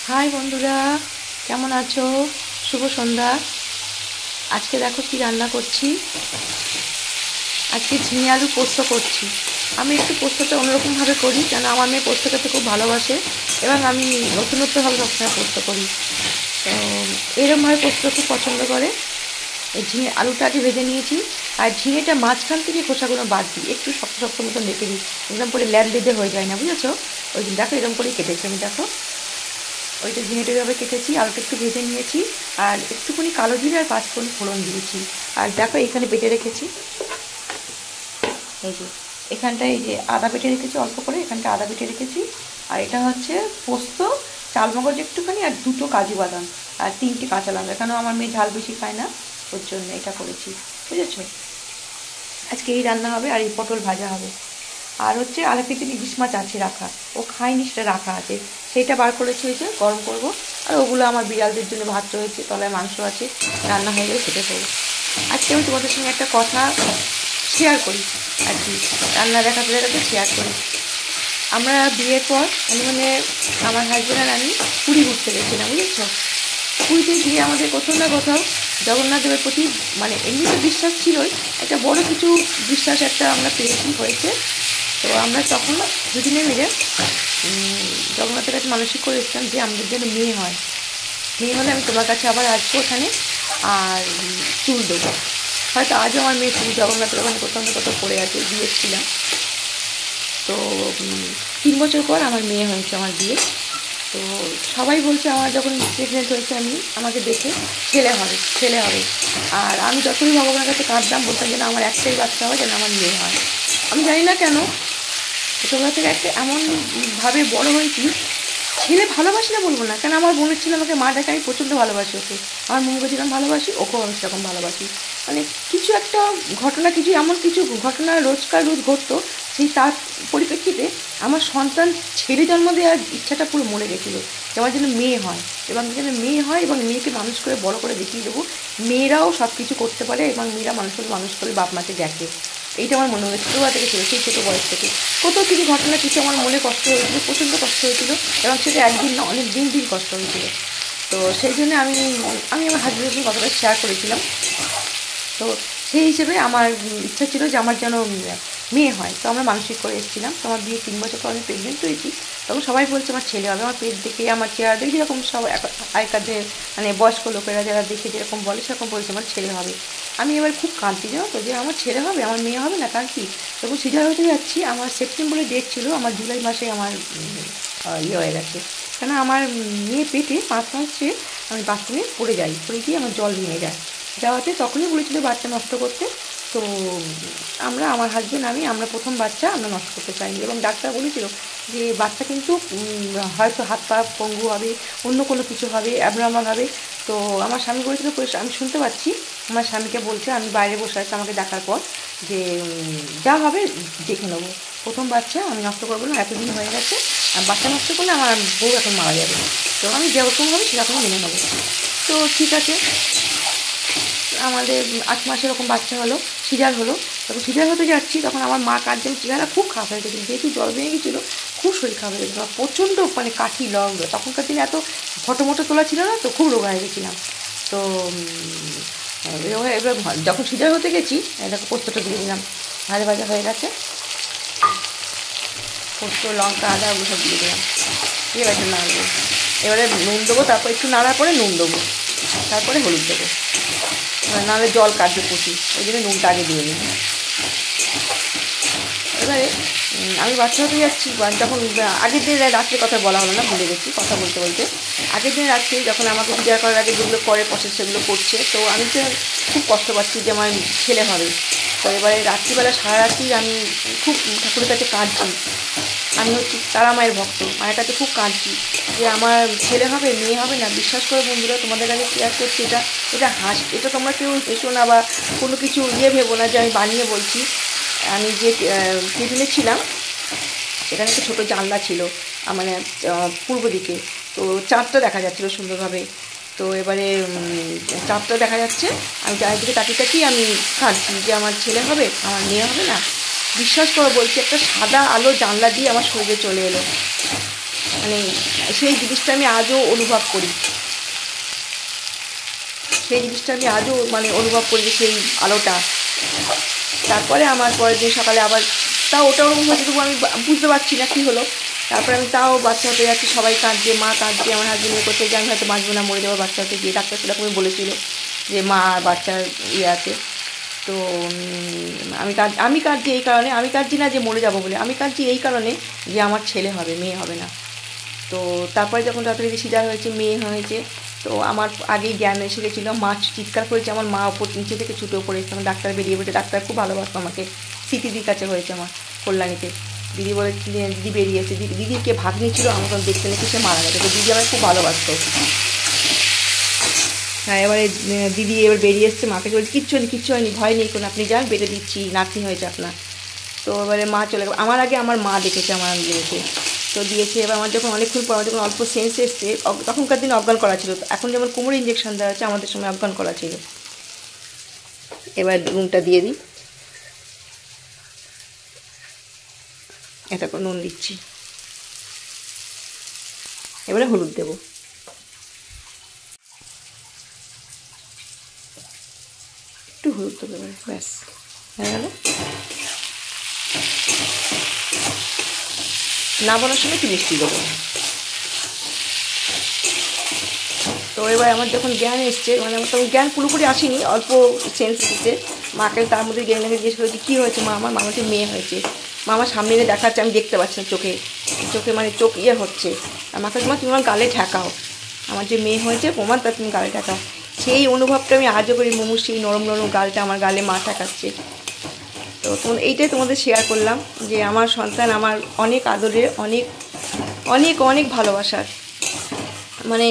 High বন্ধুরা, কেমন আছো? শুভ সন্ধ্যা। আজকে দেখো কি রান্না করছি। আজকে ঝিঙে আলু পোস্ত করছি। আমি একটু পোস্তটা অন্যরকমভাবে করি, কেন আমার মেয়ে পোস্ত খেতে খুব ভালোবাসে এবং আমি নতুনত্বভাবে সবসময় পোস্ত করি। তো এরকমভাবে পোস্ত খুব পছন্দ করে। এই ঝিঙে আলুটা আগে ভেজে নিয়েছি, আর ঝিঙেটা মাঝখান থেকে খোসাগুলো বাদ দিই, একটু শক্ত শক্ত মতন রেখে দিই, একদম করে ল্যাদ হয়ে যায় না, বুঝেছো? ওই দিন দেখো এরকম করেই কেটেছি আমি, দেখো ওইটা ঝিঙেটা এভাবে কেটেছি, আলুটা একটু ভেজে নিয়েছি, আর একটুখানি কালো জিরে আর পাঁচফোড়ন ফোড়ন দিয়েছি। আর দেখো এখানে বেটে রেখেছি, এই যে এখানটায় এই যে আদা বেটে রেখেছি অল্প করে, এখানটা আদা বেটে রেখেছি। আর এটা হচ্ছে পোস্ত, চালমগজ একটুখানি, আর দুটো কাজু বাদাম, আর তিনটে কাঁচা লঙ্কা, কেন আমার মেয়ে ঝাল বেশি খায় না, ওর জন্য এটা করেছি, বুঝেছো? আজকে এই রান্না হবে, আর এই পটল ভাজা হবে। আর হচ্ছে আরেক কেজি ইলিশ মাছ আছে রাখা, ও খায়নি, সেটা রাখা আছে, সেইটা বার করেছি, হয়েছে গরম করব। আর ওগুলো আমার বিড়ালদের জন্য ভাত রয়েছে, তলায় মাংস আছে, রান্না হয়ে গেলে সেটা করবো। আজকে আমি তোমাদের সঙ্গে একটা কথা শেয়ার করি আর কি, রান্না দেখাতে দেখাতে শেয়ার করি। আমরা বিয়ের পর মানে আমার হাজব্যান্ড আর আমি পুরী ঘুরতে গেছিলাম, বুঝেছো? পুরীতে গিয়ে আমাদের কোথাও না কোথাও জগন্নাথ দেবের প্রতি মানে এমনি তো বিশ্বাস ছিলই, একটা বড় কিছু বিশ্বাস একটা আমরা পেয়েছি, হয়েছে। তো আমরা তখন দুদিনে মিলে জগন্নাথের কাছে মানসিক করে এসেছিলাম যে আমাদের যেন মেয়ে হয়, মেয়ে হলে আমি তোমার কাছে আবার আসবো ওখানে, আর চুল দেবো। হয়তো আজও আমার মেয়ে চুল জগন্নাথের ওখানে কোথাও না কোথাও পড়ে আছে, দিয়েছিলাম। তো 3 বছর পর আমার মেয়ে হয়েছে, আমার বিয়ে। তো সবাই বলছে, আমার যখন প্রেগনেন্ট হয়েছে আমি, আমাকে দেখে ছেলে হবে ছেলে হবে। আর আমি যতই ভগবানের কাছে কাঁদতাম, বলতাম যেন আমার একটাই বাচ্চা হয়, যেন আমার মেয়ে হয়। আমি জানি না কেন ছোটোবেলা থেকে একটা এমনভাবে বড় হয়েছি, ছেলে ভালোবাসি না বলবো না, কেন আমার বোনের ছেলে আমাকে মা ডাকে, আমি প্রচণ্ড ভালোবাসি ওকে, আমার মমকে যেরকম ভালোবাসি ওকেও আমি সেরকম ভালোবাসি। মানে কিছু একটা ঘটনা, কিছু এমন কিছু ঘটনা রোজকার রোজ ঘটতো, সেই তার পরিপ্রেক্ষিতে আমার সন্তান ছেলে জন্ম দেওয়ার ইচ্ছাটা পুরো মরে গেছিলো, যে আমার যেন মেয়ে হয়, এবং যেন মেয়ে হয়, এবং মেয়েকে মানুষ করে বড় করে দেখিয়ে দেবো, মেয়েরাও সব কিছু করতে পারে, এবং মেয়েরা মানুষ করে বাপ মাকে দেখে। এইটা আমার মনে হয়েছে ছোটোবেলা থেকে ছিল, সেই ছোটো বয়স থেকে কত কিছু ঘটনা, কিছু আমার মনে কষ্ট হয়েছিল, প্রচণ্ড কষ্ট হয়েছিল, এবং সেটা একদিন না, অনেক দিন দিন কষ্ট হয়েছিল। তো সেই জন্য আমি আমি আমার হাজব্যান্ডের সঙ্গে কথাটা শেয়ার করেছিলাম। তো সেই হিসেবে আমার ইচ্ছা ছিল যে আমার যেন মেয়ে হয়। তো আমরা মানসিক করে এসেছিলাম। তো আমার বিয়ে 3 বছর পর আমি প্রেগনেন্ট হয়েছি, তখন সবাই বলছে আমার ছেলে হবে। আমার পেট দেখে, আমার চেহারা দেখে, যেরকম সব আগেকার যে মানে বয়স্ক লোকেরা যারা দেখে যেরকম বলে, সেরকম বলছে আমার ছেলে হবে। আমি এবার খুব কাঁদছি, জানো তো, যে আমার ছেলে হবে, আমার মেয়ে হবে না, কার কি। তখন সিজার হতে যাচ্ছি, আমার সেপ্টেম্বরে ডেট ছিল, আমার জুলাই মাসে আমার ইয়ে হয়ে গেছে। কেন আমার মেয়ে পেটে 5 মাসে আমি বাথরুমে পড়ে যাই, পড়ে গিয়ে আমার জল ভেঙে যায়, যাওয়াতে তখনই বলেছিল বাচ্চা নষ্ট করতে। তো আমার হাজব্যান্ড আমরা প্রথম বাচ্চা আমরা নষ্ট করতে চাইনি, এবং ডাক্তার বলেছিল যে বাচ্চা কিন্তু হয়তো হাত পা পঙ্গু হবে, অন্য কোনো কিছু হবে, অ্যাবনর্মাল হবে। তো আমার স্বামী বলেছিল, আমি শুনতে পাচ্ছি আমার স্বামীকে বলছে, আমি বাইরে বসে আছি আমাকে দেখার পর, যে যা হবে দেখে নেবো, প্রথম বাচ্চা আমি নষ্ট করবো না, এতদিন হয়ে গেছে, আর বাচ্চা নষ্ট করলে আমার বউ এখন মারা যাবে, তো আমি যেরকম হবে সেরকমই মেনে নেবো। তো ঠিক আছে, আমাদের 8 মাসে এরকম বাচ্চা হলো, সিজার হলো। তখন সিজার হতে যাচ্ছি, তখন আমার মা কার যেন চেহারা খুব খারাপ হয়ে গেছিলো, যেহেতু জল ভেঙে গেছিলো, খুব শরীর খারাপ হয়ে গেছিলো, প্রচণ্ড মানে কাঠি লং, তখনকার দিনে এত ফটো মোটো তোলা ছিল না, তো খুব রোগা হয়ে গেছিলাম। তো এবার যখন সিজার হতে গেছি, দেখো পোস্তটা দিয়ে দিলাম, ভাজা ভাজা হয়ে গেছে, পোস্ত লঙ্কা আদা ওগুলো সব দিয়ে দিলাম, দিয়ে এবার নাড়বো। এবারে নুন দেবো, তারপর একটু নাড়ার পরে নুন দেবো, তারপরে হলুদ দেবো, নাহলে জল কাটবে প্রচুর, ওই জন্য নুনটা আগে দিয়ে নিই। এবারে আমি বাচ্চা হতে যাচ্ছি, যখন আগের দিন রাত্রে কথা বলা হলো না, ভুলে গেছি কথা বলতে বলতে। আগের দিন রাত্রে যখন আমাকে পূজা করার আগে যেগুলো করে প্রসেস, সেগুলো করছে, তো আমি তো খুব কষ্ট পাচ্ছি যে আমার ছেলে হবে। তো এবারে রাত্রিবেলা সারা রাত্রি আমি খুব ঠাকুরের কাছে কাঁদছি। আমি হচ্ছি তারা মায়ের ভক্ত, মায়ের কাছে খুব কাঁদছি যে আমার ছেলে হবে, মেয়ে হবে না। বিশ্বাস করে বন্ধুরা, তোমাদের কাছে শেয়ার করছি, এটা এটা এটা তোমরা কেউ এসো না বা কোনো কিছু ভেবো না যে আমি বানিয়ে বলছি। আমি যে কেবিনে ছিলাম, সেখানে একটা ছোটো জানলা ছিল, মানে পূর্ব দিকে, তো চাঁদটা দেখা যাচ্ছিলো সুন্দরভাবে। তো এবারে চাঁদটা দেখা যাচ্ছে, আমি চারিদিকে তাকিয়ে তাকিয়ে আমি কাঁদছি যে আমার ছেলে হবে, আমার মেয়ে হবে না। বিশ্বাস করো বলছি, একটা সাদা আলো জানলা দিয়ে আমার শরীরে চলে এলো, মানে সেই জিনিসটা আমি আজও অনুভব করি, সেই জিনিসটা আমি আজও মানে অনুভব করি সেই আলোটা। তারপরে আমার পরের দিন সকালে আবার তাও ওটা ওরকম হয়েছে, তবু আমি বুঝতে পারছি না কী হলো। তারপরে আমি তাও বাচ্চা হতে যাচ্ছি, সবাই কাঁদছে, মা কাঁদছে, আমার হাজবেন্ড করছে যে আমি হয়তো বাঁচবো না, মরে যাবো বাচ্চা হতে গিয়ে। ডাক্তার সেরকমই বলেছিল যে মা আর বাচ্চার ইয়ে আছে। তো আমি কাঁদছি এই কারণে, আমি কাঁদছি না যে মরে যাবো বলে, আমি কাঁদছি এই কারণে যে আমার ছেলে হবে, মেয়ে হবে না। তো তারপরে যখন তাড়াতাড়ি সিজার হয়েছে, মেয়ে হয়েছে, তো আমার আগেই জ্ঞান এসে গেছিলো। মা চিৎকার করেছে, আমার মা ওপর নিচে থেকে ছুটে পড়ে এসেছে। আমার ডাক্তার বেরিয়ে পড়েছে, ডাক্তার খুব ভালোবাসতো আমাকে। সিটিদির কাছে হয়েছে আমার, কল্যাণীতে। দিদি বলে দিদি বেরিয়েছে, দিদিকে ভাগ্নি ছিল, আমার তখন দেখতে নাকি সে মারা গেছে। তো দিদি আমাকে খুব ভালোবাসতো। হ্যাঁ, এবারে দিদি এবার বেরিয়ে এসছে, মাকে বলছে কিচ্ছু হয়নি, ভয় নেই কোনো, আপনি যান, বেটে দিচ্ছি, নাতনি হয়েছে আপনার। তো এবারে মা চলে গেল। আমার আগে আমার মা দেখেছে আমার মেয়েকে, তো দিয়েছে। এবার আমার যখন অনেকক্ষণ পর, যখন অল্প সেন্স এসছে, তখনকার দিন অজ্ঞান করা ছিল, এখন যেমন কোমরে ইঞ্জেকশন দেওয়া হচ্ছে, আমাদের সময় অজ্ঞান করা ছিল। এবার নুনটা দিয়ে দিই, এটা করে নুন দিচ্ছি। এবারে হলুদ দেবো, একটু হলুদ দেবো, এবারে ব্যাস হয়ে গেল। নামানোর সময় একটু মিষ্টি দেবো। তো এবার আমার যখন জ্ঞান এসছে, মানে আমার তখন জ্ঞান পুরোপুরি আসেনি, অল্প সেন্স এসেছে। মাকে তার মধ্যে জ্ঞান জিজ্ঞেস করেছি কী হয়েছে মা, আমার মামাকে মেয়ে হয়েছে। মামা সামনে এনে দেখাচ্ছে, আমি দেখতে পাচ্ছি না, চোখে মানে চোখ ইয়ে হচ্ছে। আর মাকে তোমার তুমি আমার গালে ঠেকাও, আমার যে মেয়ে হয়েছে প্রমাণ, তা তুমি গালে ঠেকাও। সেই অনুভবটা আমি আজও করি, মোমোর সেই নরম নরম গালটা আমার গালে মা ঠেকাচ্ছে। তো এইটাই তোমাদের শেয়ার করলাম যে আমার সন্তান আমার অনেক আদরের, অনেক অনেক অনেক ভালোবাসার। মানে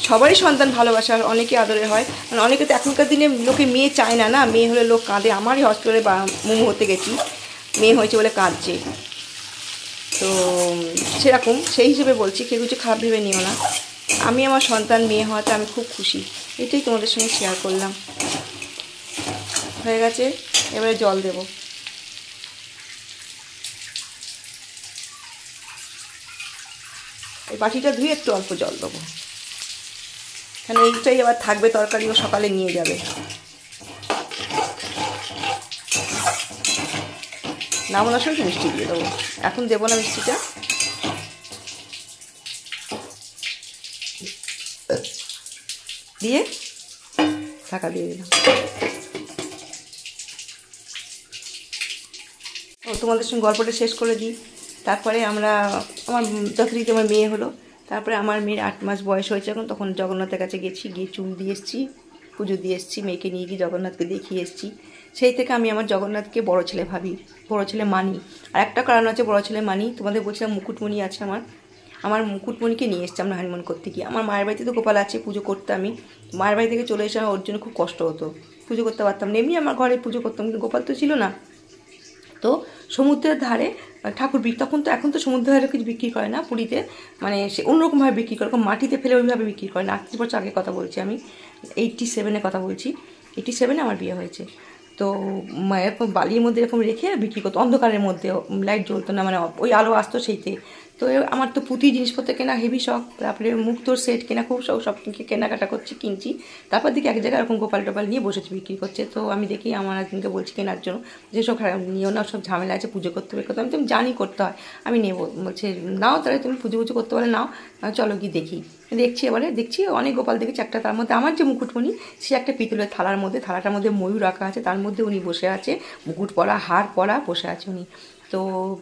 সবারই সন্তান ভালোবাসার, অনেকে আদরের হয়। মানে অনেকে তো এখনকার দিনে লোকে মেয়ে চায় না, মেয়ে হলে লোক কাঁদে। আমারই হসপিটালে মোমো হতে গেছি, মেয়ে হয়েছে বলে কাঁদছে। তো সেরকম সেই হিসেবে বলছি, কেউ কিছু খারাপ ভেবে নিও না। আমি আমার সন্তান মেয়ে হওয়াতে আমি খুব খুশি, এটাই তোমাদের সঙ্গে শেয়ার করলাম। হয়ে গেছে, এবারে জল দেব। এই বাটিটা ধুয়ে একটু অল্প জল দেবো, কারণ এইটাই আবার থাকবে, তরকারিও সকালে নিয়ে যাবে। নামানোর সময় একটু মিষ্টি দিয়ে দেবো, এখন দেবো না মিষ্টিটা। দিয়ে ঢাকা দিয়ে দিলাম। ও তোমাদের সঙ্গে গল্পটা শেষ করে দিই। তারপরে আমার যথারীতি আমার মেয়ে হলো। তারপরে আমার মেয়ের 8 মাস বয়স হয়েছে এখন, তখন জগন্নাথের কাছে গেছি, গিয়ে চুল দিয়ে এসেছি, পুজো দিয়ে এসেছি, মেয়েকে নিয়ে গিয়ে জগন্নাথকে দেখিয়ে এসেছি। সেই থেকে আমি আমার জগন্নাথকে বড় ছেলে ভাবি, বড় ছেলে মানি। আর একটা কারণ আছে বড় ছেলে মানি, তোমাদের বলছিলাম মুকুটমণি আছে আমার মুকুটমণিকে নিয়ে এসেছি আমরা হানিমুন করতে গিয়ে। আমার মায়ের বাড়িতে তো গোপাল আছে, পুজো করতে আমি মায়ের বাড়ি থেকে চলে এসে ওর জন্য খুব কষ্ট হতো, পুজো করতে পারতাম না। এমনি আমার ঘরে পুজো করতাম, কিন্তু গোপাল তো ছিল না। তো সমুদ্রের ধারে ঠাকুর তখন তো, এখন তো সমুদ্রের ধারে কিছু বিক্রি করে না পুরীতে, মানে সে অন্যরকমভাবে বিক্রি করে, মাটিতে ফেলে ওইভাবে বিক্রি করে না। 38 বছর আগের কথা বলছি আমি, 87-এর কথা বলছি। 87-এ আমার বিয়ে হয়েছে। তো এরকম বালির মধ্যে এরকম রেখে বিক্রি করতো, অন্ধকারের মধ্যে, লাইট জ্বলতো না, মানে ওই আলো আসতো সেইতে। তো আমার তো পুঁতি জিনিসপত্র কেনা হেভি শখ, তারপরে মুক্তোর সেট কেনা খুব শখ, সব কেনাকাটা কিনছি। তারপর দেখি এক জায়গায় এরকম গোপাল টোপাল নিয়ে বসেছে বিক্রি করছে। তো আমি দেখি আমার একদিনকে বলছি কেনার জন্য, যেসব নিও না, সব ঝামেলা আছে, পুজো করতে হবে, আমি তুমি জানি করতে হয়, আমি নেবো। বলছে নাও, তাহলে তুমি পুজো করতে পারলে নাও, চলো গিয়ে দেখি। এবারে দেখছি অনেক গোপাল দেখেছি, একটা তার মধ্যে আমার যে মুকুটমণি, সে একটা পিতলের থালাটার মধ্যে ময়ূর রাখা আছে, তার মধ্যে উনি বসে আছে, মুকুট পরা, হার পরা বসে আছে উনি। তো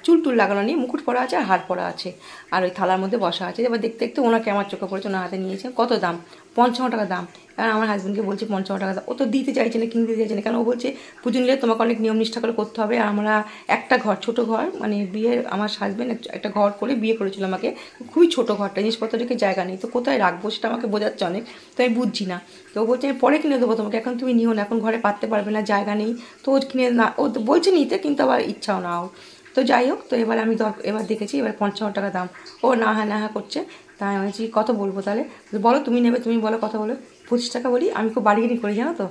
চুল লাগানো নেই, মুকুট পরা আছে আর হার পরা আছে, আর ওই থালার মধ্যে বসা আছে। এবার দেখতে দেখতে ওনাকে আমার চোখে পড়েছে, ওনার হাতে নিয়েছে। কত দাম? 55 টাকা দাম। কারণ আমার হাজব্যান্ডকে বলছে 55 টাকা দাম, ও তো দিতে চাইছে না, কিনতে চাইছে না, কারণ ও বলছে পুজো নিলে তোমাকে অনেক নিয়ম নিষ্ঠা করে করতে হবে। আর আমরা একটা ঘর, ছোটো ঘর, মানে বিয়ে, আমার হাজব্যান্ড একটা ঘর করে বিয়ে করেছিল আমাকে, খুবই ছোটো ঘরটা, জিনিসপত্র রেখে জায়গা নেই, তো কোথায় রাখবো সেটা আমাকে বোঝাচ্ছে অনেক। তো আমি বুঝছি না, তো ও বলছে আমি পরে কিনে দেবো তোমাকে, এখন তুমি নিও না, এখন ঘরে পাততে পারবে না, জায়গা নেই। তো ও কিনে না, ও তো বলছে নিতে, কিন্তু আবার ইচ্ছাও না ওর। তো যাই হোক, তো এবার আমি এবার দেখেছি, এবার 55 টাকা দাম। ও না হ্যাঁ করছে। তাই আমি বলছি কত বলবো তাহলে? বলো তুমি নেবে, তুমি বলো কথা বলো। 25 টাকা বলি। আমি খুব বার্গেনিং করি জানো তো,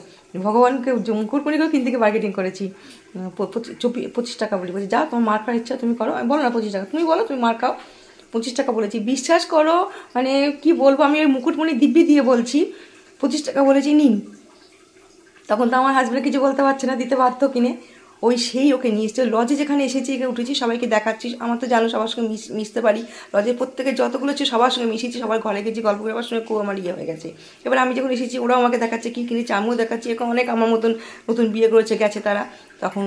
ভগবানকে মুকুটমণিকেও কিনতে গিয়ে বার্গেনিং করেছি। 25 টাকা বলি, বলছি যাও তোমার মার খাওয়ার ইচ্ছা তুমি করো। আমি বলো না 25 টাকা, তুমি বলো তুমি মার খাও, 25 টাকা বলেছি। বিশ্বাস করো, মানে কি বলবো, আমি ওই মুকুটমণি দিব্যি দিয়ে বলছি 25 টাকা বলেছি নিন। তখন তো আমার হাজব্যান্ড কিছু বলতে পারছে না, দিতে বাধ্য কিনে। ওই সেই ওকে নিয়ে এসছে লজে, যেখানে এসেছি এখানে উঠেছি, সবাইকে দেখাচ্ছি। আমার তো জানো সবার সঙ্গে মিশতে পারি, লজে প্রত্যেকের যতগুলো হচ্ছে সবার সঙ্গে মিশেছি, সবার ঘরে গেছি, গল্প করার সঙ্গে খুব আমার ইয়ে হয়ে গেছে। এবার আমি যখন এসেছি ওরাও আমাকে দেখাচ্ছে কী কিনেছে, আমিও দেখাচ্ছি। এখন অনেক আমার মতন নতুন বিয়ে করেছে গেছে তারা, তখন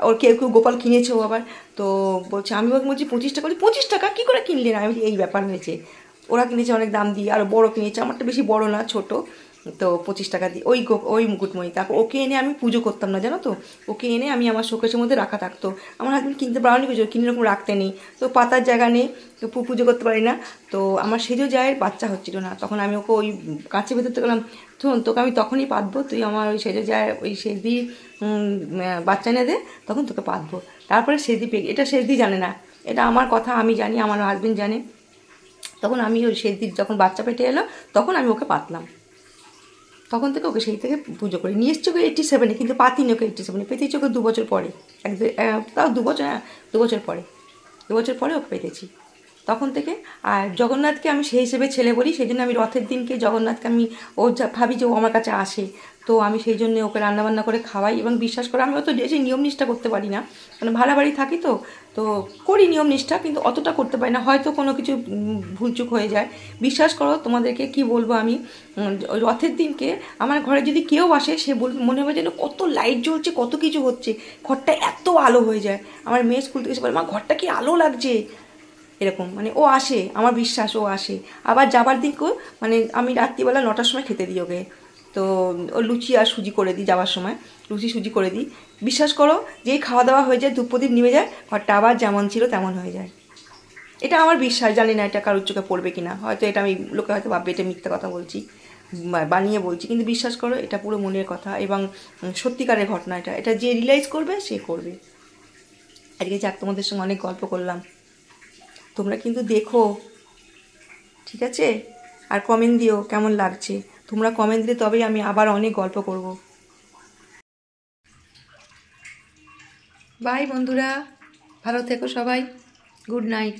ওর কেউ কেউ গোপাল কিনেছে ও আবার। তো বলছে, আমি ওকে বলছি 25 টাকা, 25 টাকা কী করে কিনলে না, আমি এই ব্যাপার হয়েছে। ওরা কিনেছে অনেক দাম দিয়ে, আরও বড়ো কিনেছে, আমারটা বেশি বড় না, ছোটো। তো 25 টাকা দিয়ে ওই মুকুটমণি, তারপর ওকে এনে আমি পুজো করতাম না জানো তো, ওকে এনে আমি আমার শোকেসের মধ্যে রাখা থাকতো। আমার হাজব্যান্ড কিনতে পারেনি, পুজো কিনে এরকম রাখতে নেই, তো পাতার জায়গা নেই, তো পুজো করতে পারি না। তো আমার সেজো যায় বাচ্চা হচ্ছিল না, তখন আমি ওকে ওই কাছের ভেতরতে গেলাম, শোন তোকে আমি তখনই পাতবো, তুই আমার ওই সেজো যায় ওই সেজদি বাচ্চা এনে দে, তখন তোকে পাতবো। তারপরে সেজদি পেয়ে, এটা সেজদি জানে না, এটা আমার কথা আমি জানি, আমার হাজব্যান্ড জানে। তখন আমি ওই সেজদির যখন বাচ্চা পেটে এলো তখন আমি ওকে পাতলাম, তখন থেকে ওকে সেই থেকে পুজো করি। নিয়ে এসছি ওকে 87-এ, কিন্তু পাতিনি ওকে 87-এ, পেতেছি ওকে 2 বছর পরে, তাও 2 বছর, হ্যাঁ 2 বছর পরে, 2 বছর পরে ওকে পেতেছি তখন থেকে। আর জগন্নাথকে আমি সেই হিসেবে ছেলে বলি, সেই জন্য আমি রথের দিনকে জগন্নাথকে আমি ভাবি যে ও আমার কাছে আসে, তো আমি সেই জন্য ওকে রান্নাবান্না করে খাওয়াই। এবং বিশ্বাস করে আমি অত যে নিয়ম নিষ্ঠা করতে পারি না, মানে ভাড়া বাড়ি থাকি তো, তো করি নিয়ম নিষ্ঠা, কিন্তু অতটা করতে পারি না, হয়তো কোনো কিছু ভুলচুক হয়ে যায়। বিশ্বাস করো তোমাদেরকে কি বলবো আমি, ওই রথের দিনকে আমার ঘরে যদি কেউ আসে সে বলবে, মনে হবে যেন কত লাইট জ্বলছে, কত কিছু হচ্ছে, ঘরটা এত আলো হয়ে যায়। আমার মেয়ে স্কুল থেকে এসে বলে, মা ঘরটা কি আলো লাগছে, এরকম, মানে ও আসে, আমার বিশ্বাস ও আসে। আবার যাবার দিনকেও মানে আমি রাত্রিবেলা 9টার সময় খেতে দিই ওকে, তো ও লুচি আর সুজি করে দিই, যাওয়ার সময় লুচি সুজি করে দিই। বিশ্বাস করো, যেই খাওয়া দাওয়া হয়ে যায়, ধূপ প্রদীপ নিভে যায়, ঘরটা আবার যেমন ছিল তেমন হয়ে যায়। এটা আমার বিশ্বাস, জানি না এটা কারোর চোখে পড়বে কিনা, হয়তো এটা আমি লোকে হয়তো ভাববে এটা মিথ্যা কথা বলছি, বানিয়ে বলছি, কিন্তু বিশ্বাস করো এটা পুরো মনের কথা এবং সত্যিকারের ঘটনা। এটা এটা যে রিয়েলাইজ করবে সে করবে। আজকে যাক তোমাদের সঙ্গে অনেক গল্প করলাম, তোমরা কিন্তু দেখো, ঠিক আছে? আর কমেন্ট দিও কেমন লাগছে, তোমরা কমেন্ট দিলে তবেই আমি আবার অনেক গল্প করব। বাই বন্ধুরা, ভালো থেকো সবাই, গুড নাইট।